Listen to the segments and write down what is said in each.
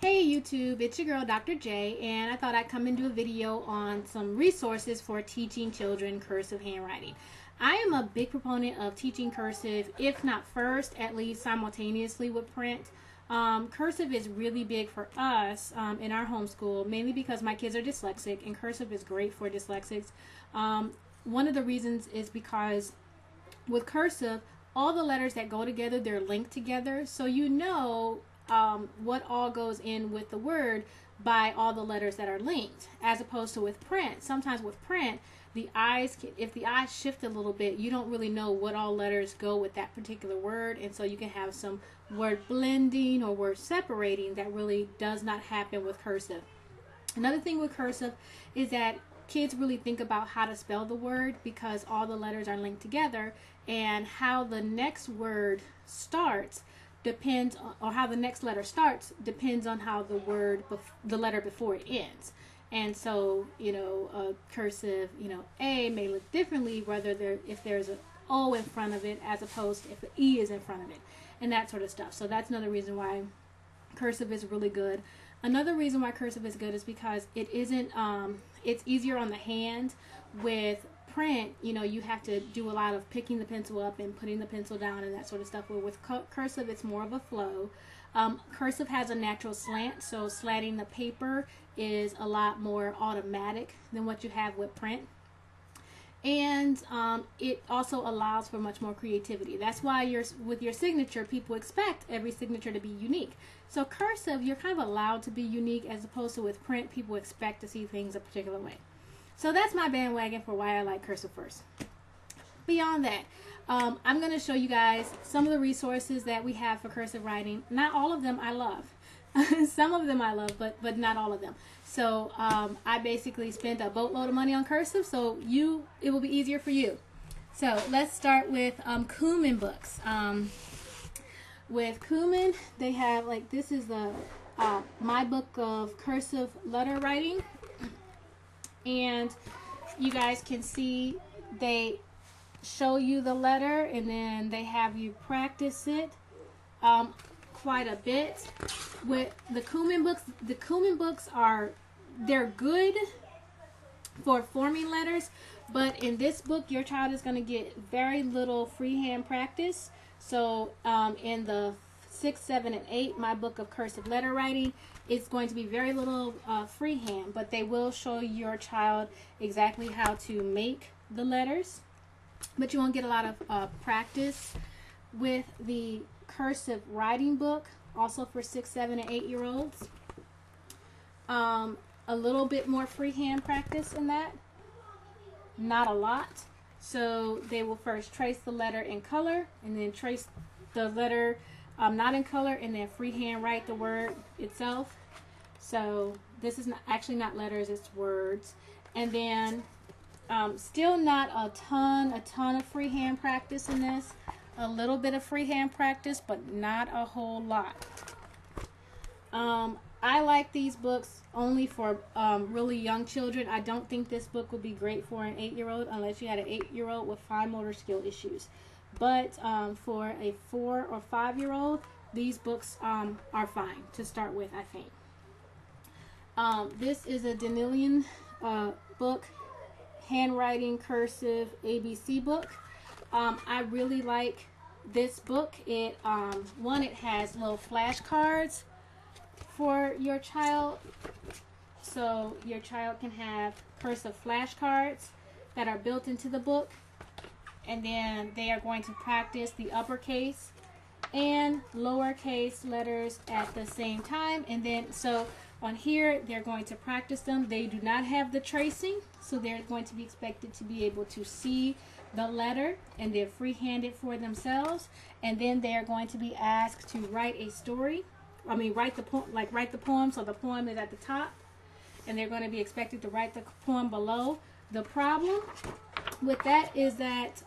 Hey YouTube, it's your girl Dr. J, and I thought I'd come and do a video on some resources for teaching children cursive handwriting. I am a big proponent of teaching cursive, if not first, at least simultaneously with print. Cursive is really big for us in our homeschool, mainly because my kids are dyslexic, and cursive is great for dyslexics. One of the reasons is because with cursive, all the letters that go together, they're linked together, so you know what all goes in with the word by all the letters that are linked, as opposed to with print. Sometimes with print, if the eyes shift a little bit, you don't really know what all letters go with that particular word, and so you can have some word blending or word separating that really does not happen with cursive. Another thing with cursive is that kids really think about how to spell the word because all the letters are linked together, and how the next word starts depends on, or how the next letter starts depends on how the letter before it ends. And so, cursive, A may look differently if there's an O in front of it as opposed to if the E is in front of it, and that sort of stuff. So that's another reason why cursive is really good. Another reason why cursive is good is because it isn't, it's easier on the hand. With print, you have to do a lot of picking the pencil up and putting the pencil down and that sort of stuff. Where with cursive, it's more of a flow. Cursive has a natural slant, so slanting the paper is a lot more automatic than what you have with print. And it also allows for much more creativity. That's why with your signature, people expect every signature to be unique. So cursive, you're kind of allowed to be unique, as opposed to with print, people expect to see things a particular way. So that's my bandwagon for why I like cursive first. Beyond that, I'm going to show you guys some of the resources that we have for cursive writing. Not all of them I love. Some of them I love, but not all of them. So I basically spent a boatload of money on cursive, so it will be easier for you. So let's start with Cum Books. With Cum, they have, this is my book of cursive letter writing. And you guys can see they show you the letter, and then they have you practice it quite a bit. With the Cum Books, they're good for forming letters, but in this book your child is going to get very little freehand practice. So in the 6, 7, and 8, my book of cursive letter writing, it's going to be very little freehand, but they will show your child exactly how to make the letters, but you won't get a lot of practice. With the cursive writing book, also for 6, 7, and 8-year-olds, a little bit more freehand practice in that, not a lot. So they will first trace the letter in color, and then trace the letter not in color, and then freehand write the word itself. So this is actually not letters, it's words. And then still not a ton of freehand practice in this. A little bit of freehand practice, but not a whole lot. I like these books only for really young children. I don't think this book would be great for an 8-year-old unless you had an 8-year-old with fine motor skill issues. But for a 4 or 5-year-old, these books are fine to start with, I think. This is a DAJedu book, handwriting cursive ABC book. I really like this book. It has little flashcards for your child, so your child can have cursive flashcards that are built into the book. And then they are going to practice the uppercase and lowercase letters at the same time. And then, so on here, they're going to practice them. They do not have the tracing, so they're going to be expected to be able to see the letter and then freehand it for themselves. And then they are going to be asked to write a story. Write the poem, so the poem is at the top. And they're going to be expected to write the poem below. The problem with that is that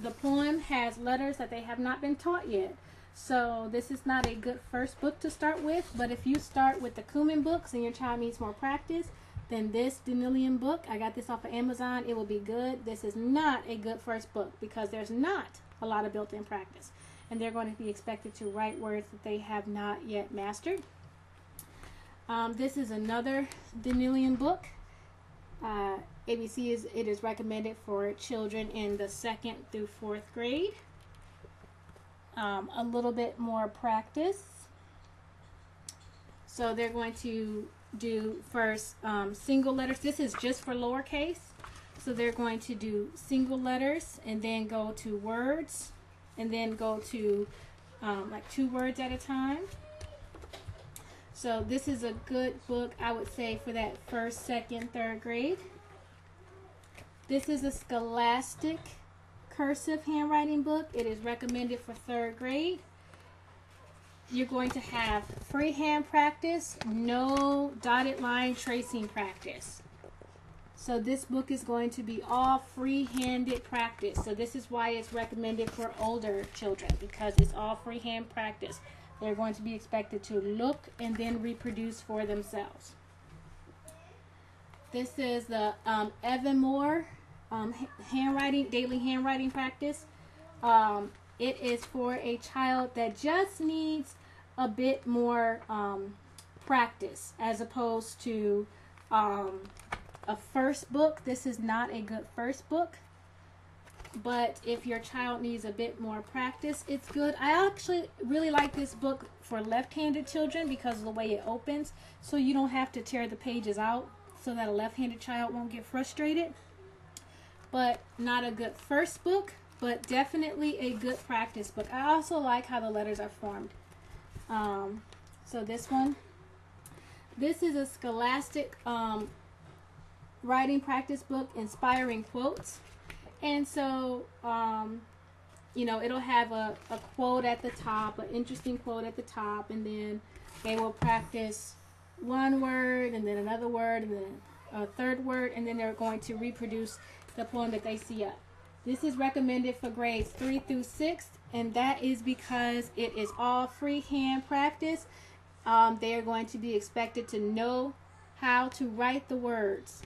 the poem has letters that they have not been taught yet. So this is not a good first book to start with, but if you start with the Cum Books and your child needs more practice, then this DAJedu book, I got this off of Amazon, it will be good. This is not a good first book because there's not a lot of built-in practice, and they're going to be expected to write words that they have not yet mastered. This is another Denilian book. ABC it is recommended for children in the 2nd through 4th grade. A little bit more practice. So they're going to do first single letters. This is just for lowercase. So they're going to do single letters and then go to words and then go to like 2 words at a time. So this is a good book, I would say, for that 1st, 2nd, 3rd grade. This is a Scholastic cursive handwriting book. It is recommended for 3rd grade. You're going to have freehand practice, no dotted line tracing practice. So this book is going to be all free-handed practice. So this is why it's recommended for older children, because it's all freehand practice. They're going to be expected to look and then reproduce for themselves. This is the Evan Moore daily handwriting practice. It is for a child that just needs a bit more practice as opposed to a first book. This is not a good first book, but if your child needs a bit more practice, it's good. I actually really like this book for left-handed children because of the way it opens, so you don't have to tear the pages out so that a left-handed child won't get frustrated. But not a good first book, but definitely a good practice book. I also like how the letters are formed. So this one, this is a Scholastic writing practice book, inspiring quotes. And so, you know, it'll have a quote at the top, an interesting quote at the top, and then they will practice one word, and then another word, and then a third word, and then they're going to reproduce the poem that they see up. This is recommended for grades 3 through 6, and that is because it is all freehand practice. They are going to be expected to know how to write the words.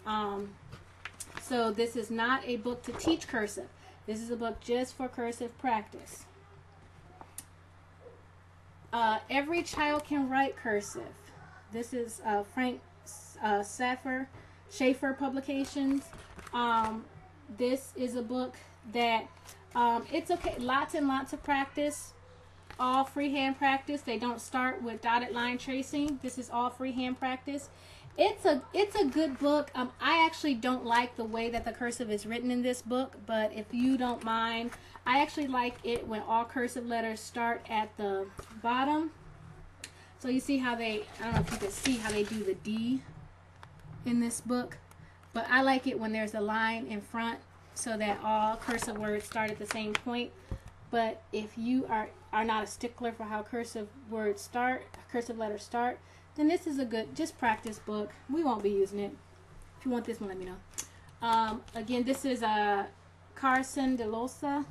So this is not a book to teach cursive. This is a book just for cursive practice. Every Child Can Write Cursive. This is Frank Schaefer Publications. This is a book that it's okay, lots and lots of practice, all freehand practice. They don't start with dotted line tracing. This is all freehand practice. It's a good book. I actually don't like the way that the cursive is written in this book, but if you don't mind, I actually like it when all cursive letters start at the bottom. So you see how I don't know if you can see how they do the D in this book, but I like it when there's a line in front so that all cursive words start at the same point. But if you are not a stickler for how cursive letters start, then this is a good just practice book. We won't be using it. If you want this one, let me know. Again, this is a Carson de Losa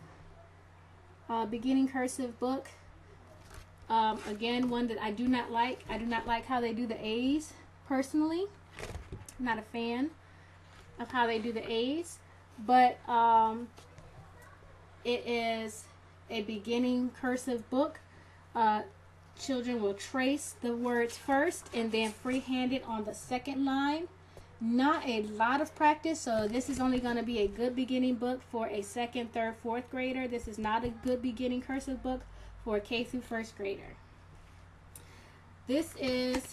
beginning cursive book. Again, one that I do not like. I do not like how they do the A's personally. I'm not a fan of how they do the A's, but it is a beginning cursive book. Children will trace the words first and then freehand it on the second line. Not a lot of practice, so this is only going to be a good beginning book for a 2nd, 3rd, 4th grader. This is not a good beginning cursive book for a K through 1st grader. This is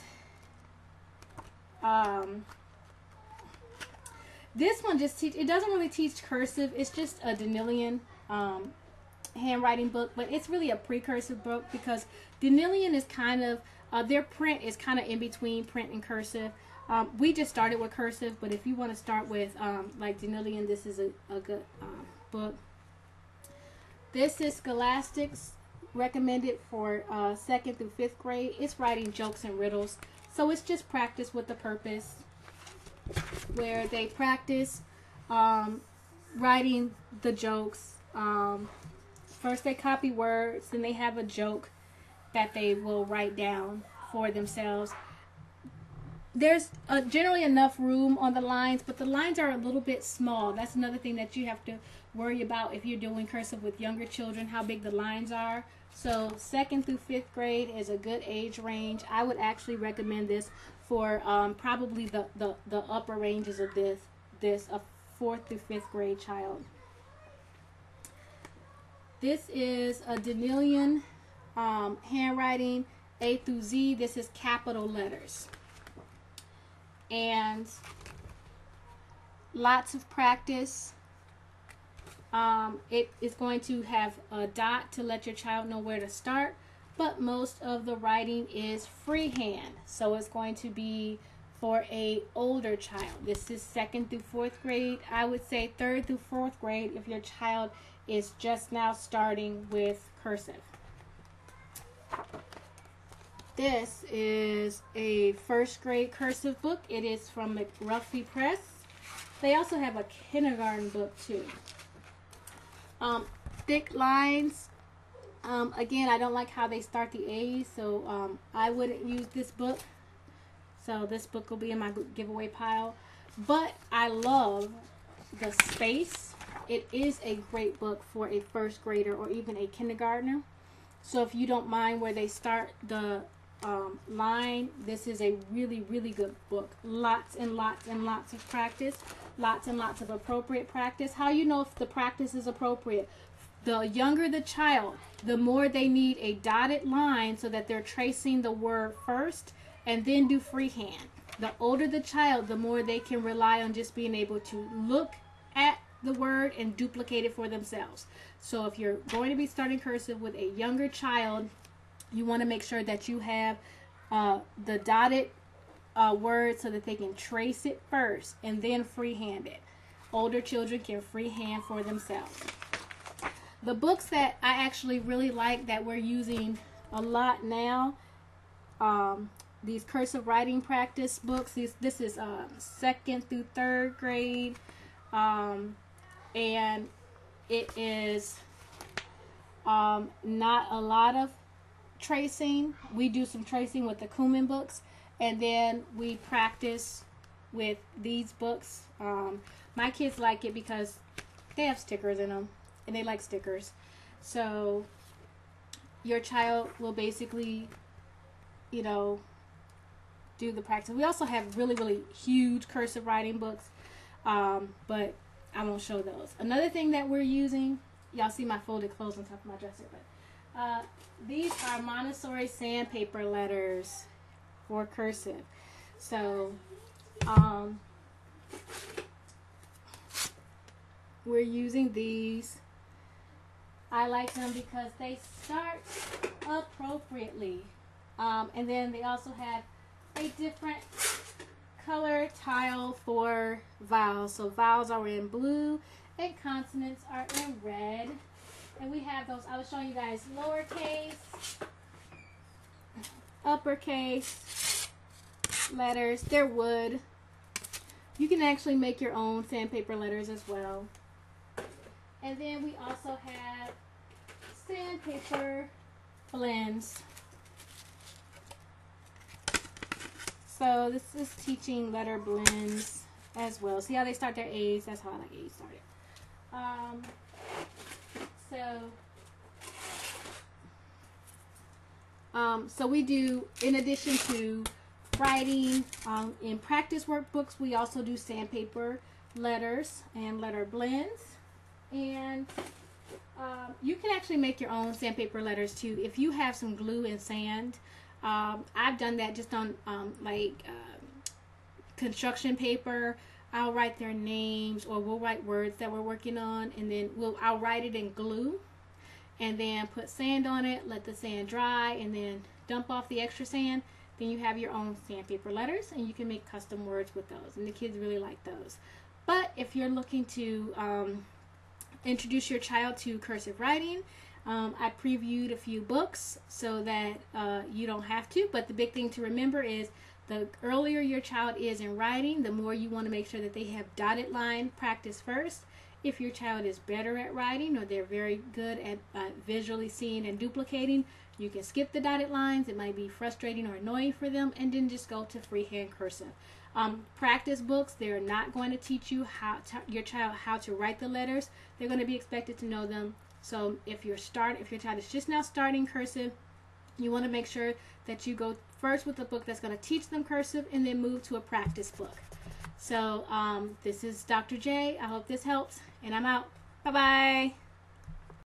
this one it doesn't really teach cursive. It's just a Denilian handwriting book, but it's really a precursive book because Denilian is kind of their print is kind of in between print and cursive. We just started with cursive, but if you want to start with like Denilian, this is a good book. This is Scholastics, recommended for 2nd through 5th grade. It's writing jokes and riddles, so it's just practice with the purpose, where they practice writing the jokes. First they copy words, then they have a joke that they will write down for themselves. there's generally enough room on the lines, but the lines are a little bit small. That's another thing that you have to worry about if you're doing cursive with younger children, how big the lines are. So 2nd through 5th grade is a good age range. I would actually recommend this for probably the upper ranges of this a 4th through 5th grade child. This is a Danilian handwriting, A through Z. This is capital letters. And lots of practice. It is going to have a dot to let your child know where to start, but most of the writing is freehand, so it's going to be for a older child. This is 2nd through 4th grade. I would say 3rd through 4th grade if your child is just now starting with cursive. This is a 1st grade cursive book. It is from McRuffy Press. They also have a kindergarten book too. Thick lines. Again, I don't like how they start the A's, so I wouldn't use this book. So this book will be in my giveaway pile. But I love the space. It is a great book for a 1st grader or even a kindergartner. So if you don't mind where they start the line, this is a really, really good book. Lots and lots and lots of practice. Lots and lots of appropriate practice. How you know if the practice is appropriate? The younger the child, the more they need a dotted line so that they're tracing the word first and then do freehand. The older the child, the more they can rely on just being able to look at the word and duplicate it for themselves. So if you're going to be starting cursive with a younger child, you want to make sure that you have the dotted word so that they can trace it first and then freehand it. Older children can freehand for themselves. The books that I actually really like that we're using a lot now, these cursive writing practice books. This is 2nd through 3rd grade, and it is not a lot of tracing. We do some tracing with the Cum Books, and then we practice with these books. My kids like it because they have stickers in them, and they like stickers. So your child will basically, you know, do the practice. We also have really, really huge cursive writing books, but I won't show those. Another thing that we're using, y'all see my folded clothes on top of my dresser, but these are Montessori sandpaper letters for cursive. So we're using these. I like them because they start appropriately. And then they also have a different color tile for vowels. So vowels are in blue and consonants are in red. And we have those. I was showing you guys lowercase, uppercase letters. They're wood. You can actually make your own sandpaper letters as well. And then we also have sandpaper blends. So this is teaching letter blends as well. See how they start their A's? That's how I like A's started. So we do, in addition to writing in practice workbooks, we also do sandpaper letters and letter blends. And you can actually make your own sandpaper letters too. If you have some glue and sand, I've done that just on construction paper. I'll write their names, or we'll write words that we're working on, and then I'll write it in glue and then put sand on it, let the sand dry, and then dump off the extra sand. Then you have your own sandpaper letters, and you can make custom words with those, and the kids really like those. But if you're looking to introduce your child to cursive writing, I previewed a few books so that you don't have to, but the big thing to remember is the earlier your child is in writing, the more you want to make sure that they have dotted line practice first. If your child is better at writing, or they're very good at visually seeing and duplicating, You can skip the dotted lines. It might be frustrating or annoying for them, and then just go to freehand cursive. Practice books, they're not going to teach you your child how to write the letters. They're going to be expected to know them. So if your child is just now starting cursive, you want to make sure that you go first with a book that's going to teach them cursive and then move to a practice book. So this is Dr. J. I hope this helps, and I'm out. Bye-bye.